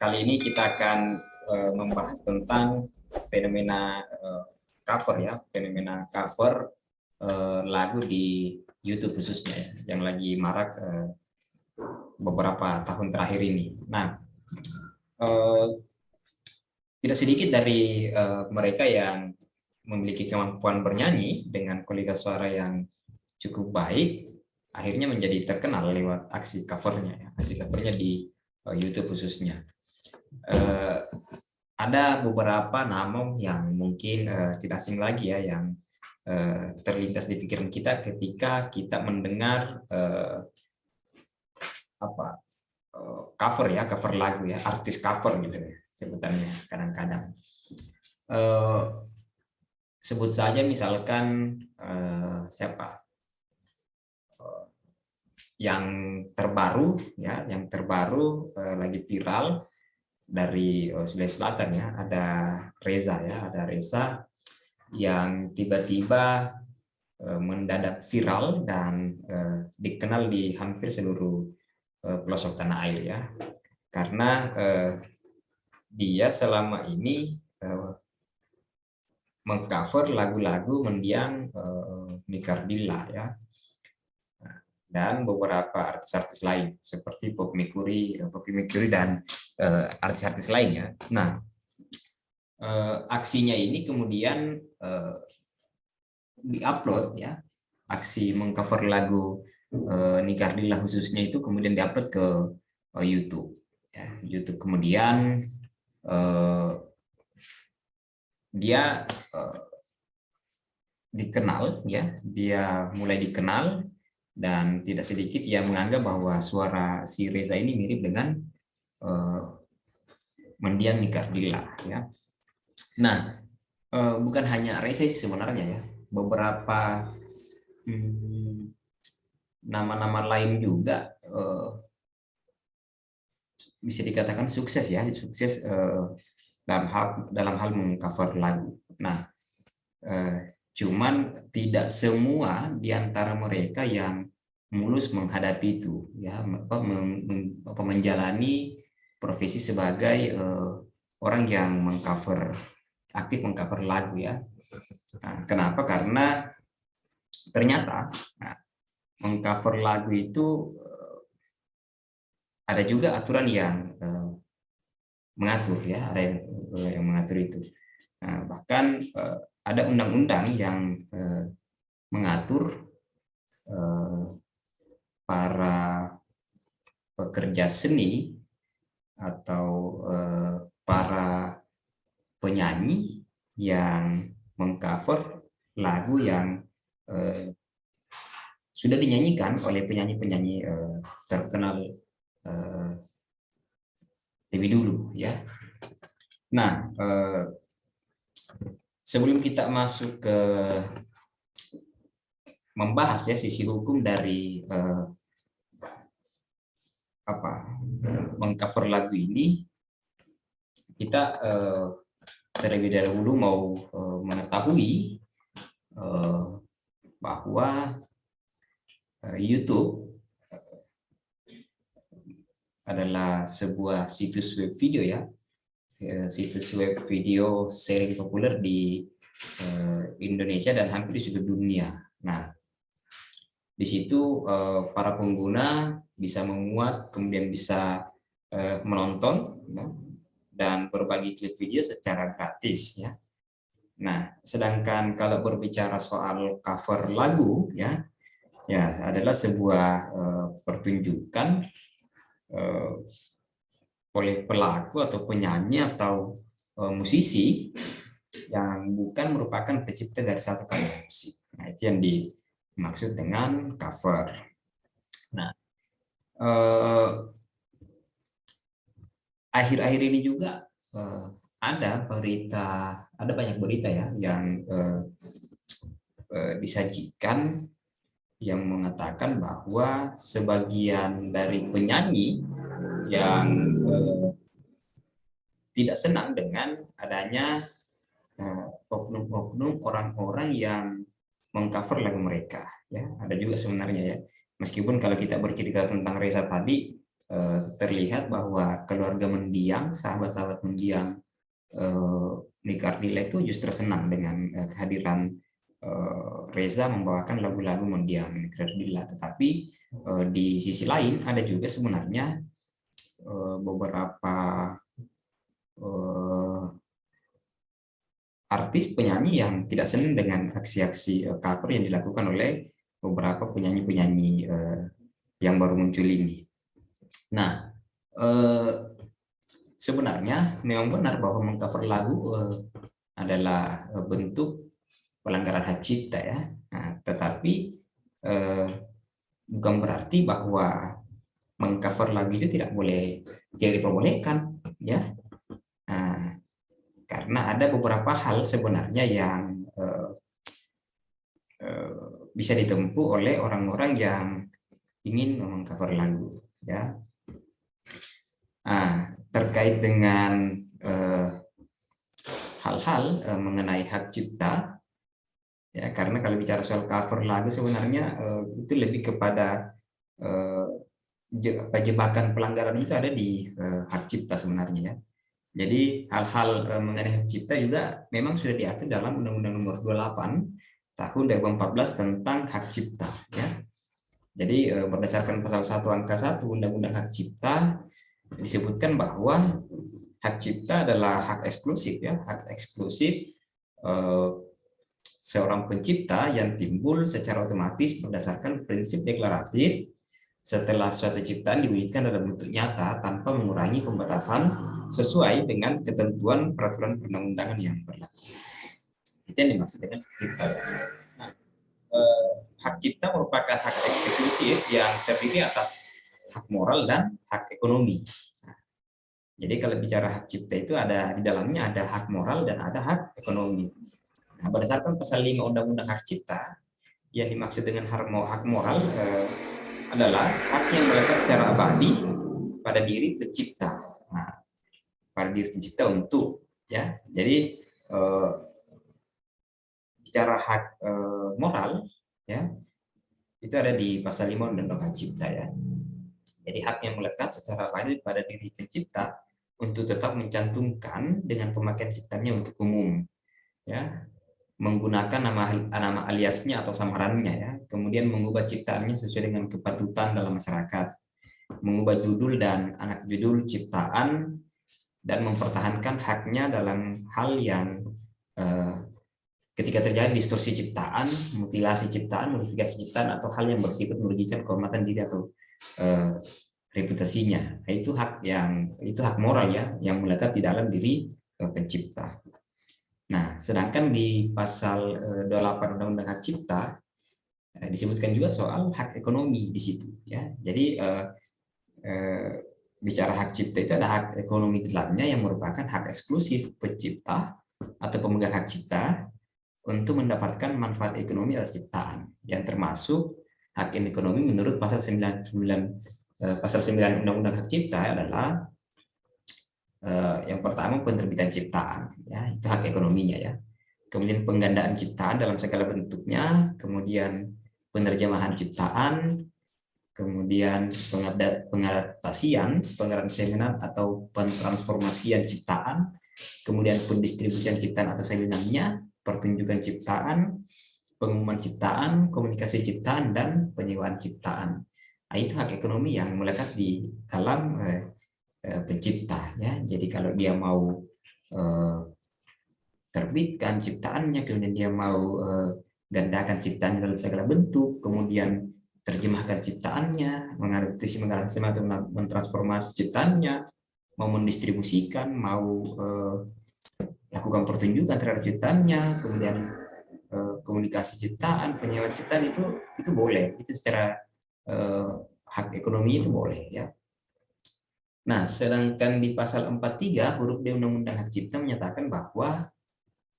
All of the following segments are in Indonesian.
kali ini kita akan membahas tentang fenomena cover ya, fenomena cover lagu di YouTube khususnya ya, yang lagi marak beberapa tahun terakhir ini. Nah, tidak sedikit dari mereka yang memiliki kemampuan bernyanyi dengan kualitas suara yang cukup baik, akhirnya menjadi terkenal lewat aksi covernya, ya. Aksi covernya di YouTube khususnya. Ada beberapa nama yang mungkin tidak asing lagi ya, yang terlintas di pikiran kita ketika kita mendengar cover ya, cover lagu ya, artis cover gitu ya sebutannya kadang-kadang. Sebut saja misalkan siapa yang terbaru ya, yang terbaru lagi viral dari Sulawesi Selatan ya, ada Reza ya, ada Reza yang tiba-tiba mendadak viral dan dikenal di hampir seluruh pelosok tanah air ya, karena dia selama ini mengcover lagu-lagu mendiang Mikardilla ya, dan beberapa artis-artis lain seperti Poppy Mercury dan artis-artis lainnya. Nah, aksinya ini kemudian diupload ya, aksi mengcover lagu Mikardilla khususnya itu kemudian diupload ke YouTube. Ya, YouTube kemudian dia dikenal ya, dia mulai dikenal dan tidak sedikit yang menganggap bahwa suara si Reza ini mirip dengan mendiang Mikardilla ya. Nah, bukan hanya Reza sih sebenarnya ya, beberapa nama-nama lain juga bisa dikatakan sukses ya, sukses dalam hal mengcover lagu. Nah, cuman tidak semua di antara mereka yang mulus menghadapi itu ya, menjalani profesi sebagai orang yang aktif mengcover lagu ya. Nah, kenapa? Karena ternyata mengcover lagu itu ada juga aturan yang mengatur ya, ada yang mengatur itu. Nah, bahkan ada undang-undang yang mengatur para pekerja seni atau para penyanyi yang mengcover lagu yang sudah dinyanyikan oleh penyanyi-penyanyi terkenal lebih dulu ya. Nah, sebelum kita masuk ke membahas ya sisi hukum dari mengcover lagu ini, kita terlebih dahulu mau mengetahui bahwa YouTube adalah sebuah situs web video ya, situs web video sharing populer di Indonesia dan hampir di seluruh dunia. Nah, di situ para pengguna bisa memuat, kemudian bisa menonton dan berbagi klip video secara gratis ya. Nah, sedangkan kalau berbicara soal cover lagu ya adalah sebuah pertunjukan oleh pelaku atau penyanyi atau musisi yang bukan merupakan pencipta dari satu karya musik. Nah, itu yang dimaksud dengan cover. Nah, akhir-akhir ini juga ada banyak berita ya yang disajikan yang mengatakan bahwa sebagian dari penyanyi yang tidak senang dengan adanya oknum-oknum orang-orang yang mengcover lagu mereka ya, ada juga sebenarnya ya, meskipun kalau kita bercerita tentang Reza tadi terlihat bahwa keluarga mendiang, sahabat-sahabat mendiang Nike Ardila itu justru senang dengan kehadiran Reza membawakan lagu-lagu mendiang Nike Ardila. Tetapi di sisi lain ada juga sebenarnya beberapa artis penyanyi yang tidak senang dengan aksi-aksi cover yang dilakukan oleh beberapa penyanyi-penyanyi yang baru muncul ini. Nah, sebenarnya memang benar bahwa mengcover lagu adalah bentuk pelanggaran hak cipta ya. Nah, tetapi bukan berarti bahwa mengcover lagu itu tidak diperbolehkan ya. Nah, karena ada beberapa hal sebenarnya yang bisa ditempuh oleh orang-orang yang ingin mengcover lagu ya. Terkait dengan hal-hal mengenai hak cipta ya, karena kalau bicara soal cover lagu sebenarnya itu lebih kepada jebakan pelanggaran itu ada di hak cipta sebenarnya ya. Jadi hal-hal mengenai hak cipta juga memang sudah diatur dalam Undang-Undang Nomor 28 Tahun 2014 tentang hak cipta ya. Jadi berdasarkan pasal 1 angka 1 Undang-Undang Hak Cipta disebutkan bahwa hak cipta adalah hak eksklusif ya, hak eksklusif seorang pencipta yang timbul secara otomatis berdasarkan prinsip deklaratif setelah suatu ciptaan diwujudkan dalam bentuk nyata tanpa mengurangi pembatasan sesuai dengan ketentuan peraturan perundang-undangan yang berlaku. Itu yang dimaksud dengan cipta. Nah, hak cipta merupakan hak eksklusif yang terdiri atas hak moral dan hak ekonomi. Nah, jadi kalau bicara hak cipta itu ada di dalamnya ada hak moral dan ada hak ekonomi. Nah, berdasarkan pasal 5 Undang-Undang Hak Cipta, yang dimaksud dengan hak moral adalah hak yang melekat secara abadi pada diri pencipta. Nah, pada diri pencipta untuk ya. Jadi bicara hak moral ya, itu ada di pasal 5 Undang-Undang Hak Cipta ya. Jadi hak yang melekat secara abadi pada diri pencipta untuk tetap mencantumkan dengan pemakaian ciptanya untuk umum ya, menggunakan nama aliasnya atau samarannya ya, kemudian mengubah ciptaannya sesuai dengan kepatutan dalam masyarakat, mengubah judul dan anak judul ciptaan, dan mempertahankan haknya dalam hal yang ketika terjadi distorsi ciptaan, mutilasi ciptaan, modifikasi ciptaan, atau hal yang bersifat merugikan kehormatan diri atau reputasinya. Itu hak moral ya, yang melekat di dalam diri pencipta. Nah, sedangkan di pasal 28 Undang-Undang Hak Cipta disebutkan juga soal hak ekonomi di situ ya. Jadi bicara hak cipta itu ada hak ekonomi di dalamnya yang merupakan hak eksklusif pencipta atau pemegang hak cipta untuk mendapatkan manfaat ekonomi atas ciptaan, yang termasuk hak ekonomi menurut pasal 9 Undang-Undang Hak Cipta adalah yang pertama penerbitan ciptaan ya, itu hak ekonominya ya. Kemudian penggandaan ciptaan dalam segala bentuknya, kemudian penerjemahan ciptaan, kemudian pengadaptasian, pengeransemenan atau pentransformasian ciptaan, kemudian pendistribusian ciptaan atau salinannya, pertunjukan ciptaan, pengumuman ciptaan, komunikasi ciptaan, dan penyewaan ciptaan. Nah, itu hak ekonomi yang melekat di dalam pencipta ya. Jadi kalau dia mau terbitkan ciptaannya, kemudian dia mau gandakan ciptaannya dalam segala bentuk, kemudian terjemahkan ciptaannya, mengadaptasi atau mentransformasi ciptaannya, mau mendistribusikan, mau lakukan pertunjukan terhadap ciptaannya, kemudian komunikasi ciptaan, penyewaan ciptaan, itu boleh, itu secara hak ekonomi itu boleh ya. Nah, sedangkan di pasal 43 huruf D Undang-Undang Hak Cipta menyatakan bahwa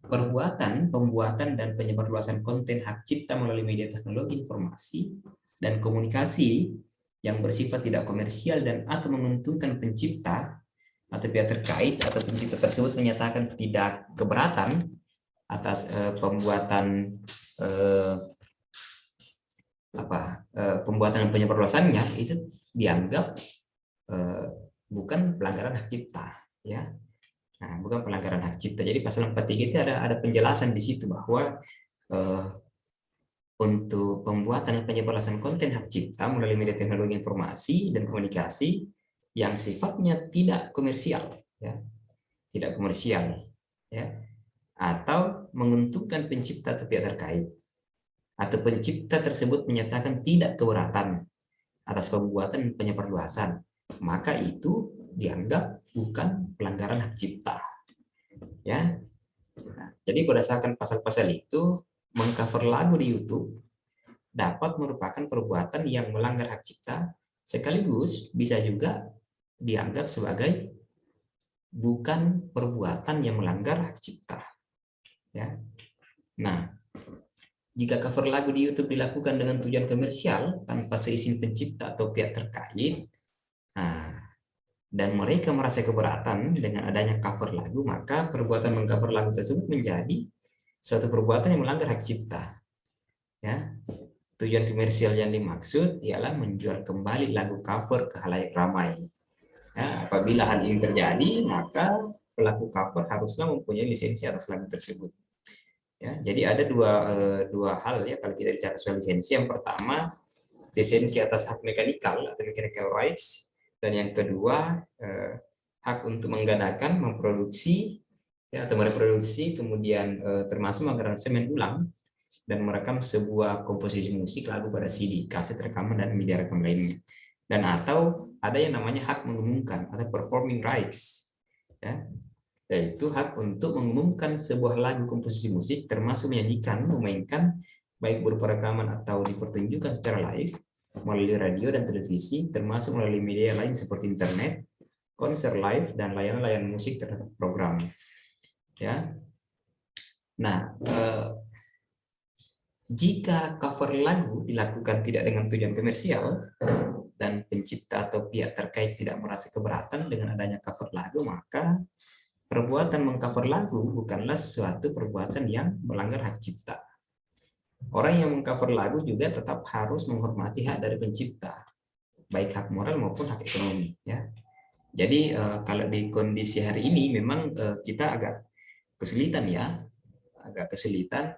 perbuatan, pembuatan, dan penyebarluasan konten hak cipta melalui media teknologi informasi dan komunikasi yang bersifat tidak komersial dan atau menguntungkan pencipta atau pihak terkait atau pencipta tersebut menyatakan tidak keberatan atas pembuatan pembuatan dan penyebarluasannya, itu dianggap bukan pelanggaran hak cipta, ya. Nah, bukan pelanggaran hak cipta. Jadi pasal 43 itu ada penjelasan di situ bahwa untuk pembuatan dan penyebaran konten hak cipta melalui media teknologi informasi dan komunikasi yang sifatnya tidak komersial, ya, tidak komersial, ya, atau menguntungkan pencipta atau pihak terkait, atau pencipta tersebut menyatakan tidak keberatan atas pembuatan penyebarluasan, maka itu dianggap bukan pelanggaran hak cipta, ya. Nah, jadi berdasarkan pasal-pasal itu, mengcover lagu di YouTube dapat merupakan perbuatan yang melanggar hak cipta, sekaligus bisa juga dianggap sebagai bukan perbuatan yang melanggar hak cipta, ya. Nah, jika cover lagu di YouTube dilakukan dengan tujuan komersial tanpa seizin pencipta atau pihak terkait, dan mereka merasa keberatan dengan adanya cover lagu, maka perbuatan mengcover lagu tersebut menjadi suatu perbuatan yang melanggar hak cipta, ya. Tujuan komersial yang dimaksud ialah menjual kembali lagu cover ke khalayak ramai. Ya, apabila hal ini terjadi, maka pelaku cover haruslah mempunyai lisensi atas lagu tersebut. Ya, jadi ada dua hal, ya, kalau kita bicara soal lisensi. Yang pertama, lisensi atas hak mekanikal atau mechanical rights, dan yang kedua, hak untuk menggunakan, memproduksi, ya, atau mereproduksi, kemudian termasuk mengaransemen ulang dan merekam sebuah komposisi musik, lagu pada CD, kaset rekaman, dan media rekam lainnya. Dan atau ada yang namanya hak mengumumkan atau performing rights, ya, yaitu hak untuk mengumumkan sebuah lagu komposisi musik, termasuk menyanyikan, memainkan, baik berupa rekaman atau dipertunjukkan secara live melalui radio dan televisi, termasuk melalui media lain seperti internet, konser live, dan layanan-layanan musik terhadap program, ya. Nah, jika cover lagu dilakukan tidak dengan tujuan komersial dan pencipta atau pihak terkait tidak merasa keberatan dengan adanya cover lagu, maka perbuatan mengcover lagu bukanlah suatu perbuatan yang melanggar hak cipta. Orang yang mengcover lagu juga tetap harus menghormati hak dari pencipta, baik hak moral maupun hak ekonomi, ya. Jadi kalau di kondisi hari ini memang kita agak kesulitan, ya,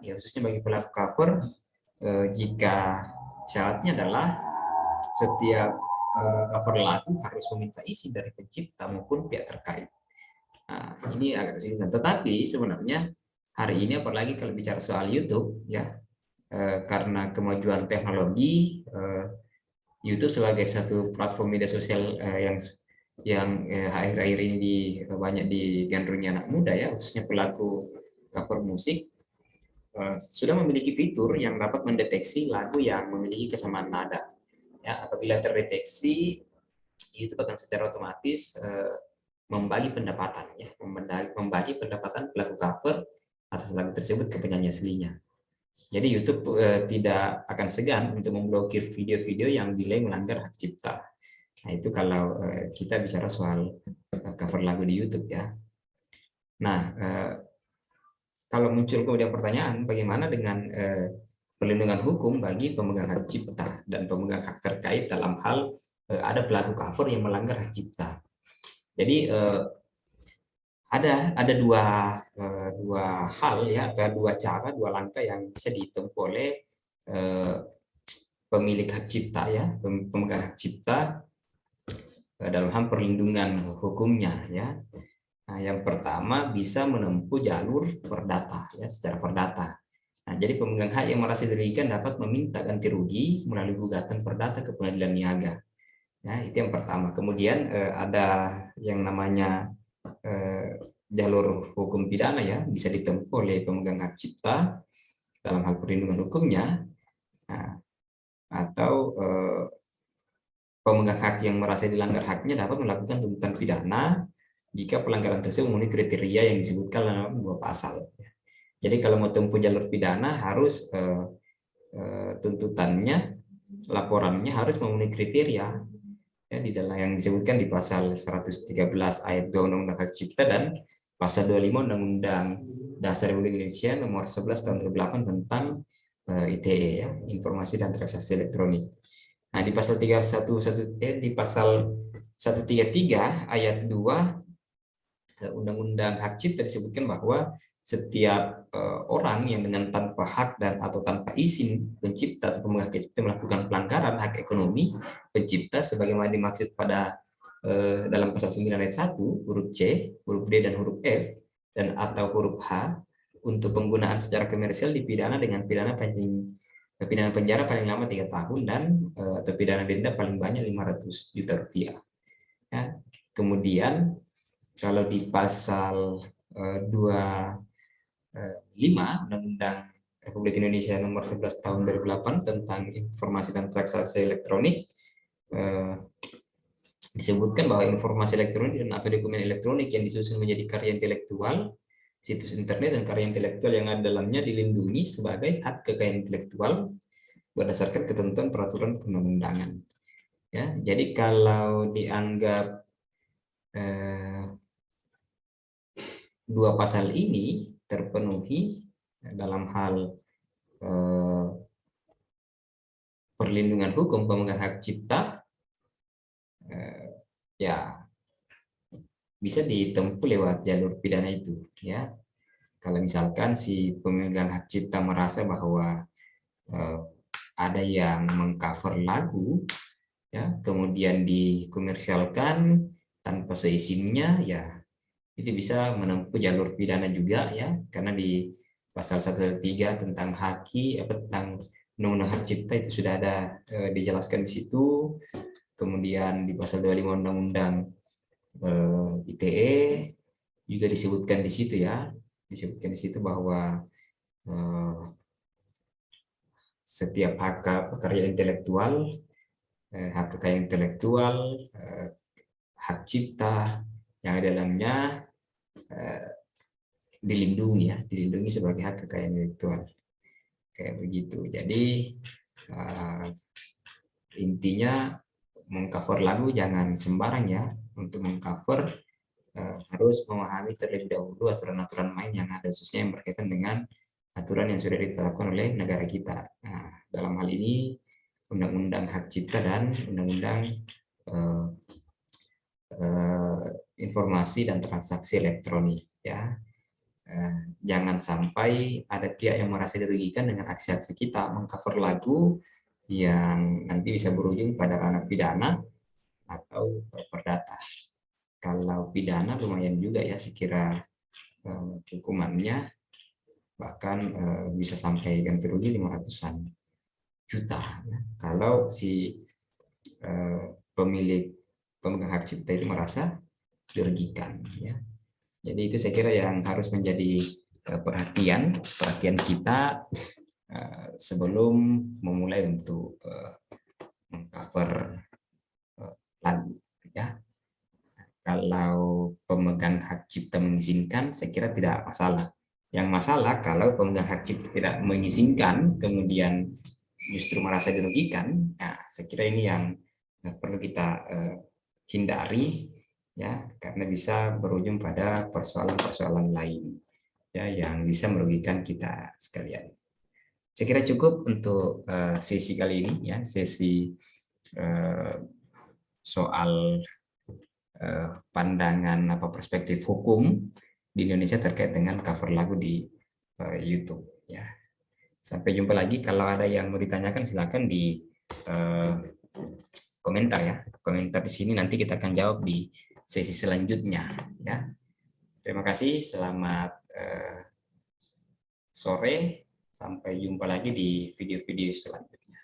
ya, khususnya bagi pelaku cover, jika syaratnya adalah setiap cover lagu harus meminta izin dari pencipta maupun pihak terkait. Nah, ini agak kesulitan. Tetapi sebenarnya hari ini, apalagi kalau bicara soal YouTube, ya, karena kemajuan teknologi, YouTube sebagai satu platform media sosial yang akhir-akhir ini banyak digandrungi anak muda, ya, khususnya pelaku cover musik, sudah memiliki fitur yang dapat mendeteksi lagu yang memiliki kesamaan nada. Ya, apabila terdeteksi, YouTube akan secara otomatis membagi pendapatan, ya, membagi pendapatan pelaku cover atas lagu tersebut ke penyanyi aslinya. Jadi YouTube tidak akan segan untuk memblokir video-video yang dinilai melanggar hak cipta. Nah, itu kalau kita bicara soal cover lagu di YouTube, ya. Nah, kalau muncul kemudian pertanyaan, bagaimana dengan perlindungan hukum bagi pemegang hak cipta dan pemegang hak terkait dalam hal ada pelaku cover yang melanggar hak cipta? Jadi ada dua hal, ya, atau dua cara, dua langkah yang bisa ditempuh oleh pemilik hak cipta, ya, pemegang hak cipta dalam hal perlindungan hukumnya, ya. Nah, yang pertama bisa menempuh jalur perdata, ya, secara perdata. Nah, jadi pemegang hak yang merasa dirugikan dapat meminta ganti rugi melalui gugatan perdata ke pengadilan niaga. Ya, itu yang pertama. Kemudian ada yang namanya jalur hukum pidana, ya, bisa ditempuh oleh pemegang hak cipta dalam hal perlindungan hukumnya. Nah, atau pemegang hak yang merasa dilanggar haknya dapat melakukan tuntutan pidana jika pelanggaran tersebut memenuhi kriteria yang disebutkan dalam dua pasal. Jadi kalau mau tempuh jalur pidana harus tuntutannya, laporannya harus memenuhi kriteria, ya, di dalam yang disebutkan di pasal 113 ayat 2 Undang-Undang Hak Cipta dan pasal 25 Undang-Undang Dasar Republik Indonesia nomor 11 tahun 2008 tentang ITE, ya, Informasi dan Transaksi Elektronik. Nah, di pasal 133 ayat 2 Undang-Undang Hak Cipta disebutkan bahwa setiap orang yang dengan tanpa hak dan atau tanpa izin pencipta atau pemegang hak cipta melakukan pelanggaran hak ekonomi pencipta sebagaimana dimaksud pada dalam pasal 9 ayat 1 huruf C, huruf D dan huruf F dan atau huruf H untuk penggunaan secara komersial dipidana dengan pidana penjara paling lama 3 tahun dan atau pidana denda paling banyak 500 juta rupiah. Ya. Kemudian kalau di pasal 25 Undang-Undang Republik Indonesia Nomor 11 Tahun 2008 tentang informasi dan transaksi elektronik disebutkan bahwa informasi elektronik dan atau dokumen elektronik yang disusun menjadi karya intelektual, situs internet dan karya intelektual yang ada dalamnya dilindungi sebagai hak kekayaan intelektual berdasarkan ketentuan peraturan perundang-undangan. Ya, jadi kalau dianggap dua pasal ini terpenuhi dalam hal perlindungan hukum pemegang hak cipta, ya bisa ditempuh lewat jalur pidana itu. Ya, kalau misalkan si pemegang hak cipta merasa bahwa ada yang mengcover lagu, ya kemudian dikomersialkan tanpa seizinnya, ya itu bisa menempuh jalur pidana juga ya, karena di pasal 113 tentang tentang undang-undang hak cipta itu sudah ada dijelaskan di situ. Kemudian di pasal 25 undang-undang ITE juga disebutkan di situ ya, disebutkan di situ bahwa setiap hak karya intelektual, hak kekayaan intelektual, hak cipta yang ada dalamnya dilindungi sebagai hak kekayaan intelektual, kayak begitu. Jadi intinya mengcover lagu jangan sembarang ya. Untuk mengcover harus memahami terlebih dahulu aturan-aturan main yang ada, khususnya yang berkaitan dengan aturan yang sudah ditetapkan oleh negara kita. Nah, dalam hal ini Undang-Undang Hak Cipta dan Undang-Undang Informasi dan Transaksi Elektronik ya. Jangan sampai ada pihak yang merasa dirugikan dengan aksi-aksi kita mengcover lagu yang nanti bisa berujung pada ranah pidana atau perdata. Kalau pidana lumayan juga ya, sekira hukumannya bahkan bisa sampai ganti rugi 500-an juta ya, kalau si pemegang hak cipta itu merasa dirugikan ya. Jadi itu saya kira yang harus menjadi perhatian kita sebelum memulai untuk mengcover lagu ya. Kalau pemegang hak cipta mengizinkan, saya kira tidak masalah. Yang masalah kalau pemegang hak cipta tidak mengizinkan, kemudian justru merasa dirugikan, nah, saya kira ini yang perlu kita hindari, ya, karena bisa berujung pada persoalan-persoalan lain, ya, yang bisa merugikan kita sekalian. Saya kira cukup untuk sesi kali ini, ya, sesi soal pandangan perspektif hukum di Indonesia terkait dengan cover lagu di YouTube ya. Sampai jumpa lagi. Kalau ada yang mau ditanyakan silakan di komentar ya. Komentar di sini nanti kita akan jawab di sesi selanjutnya ya. Terima kasih. Selamat sore. Sampai jumpa lagi di video-video selanjutnya.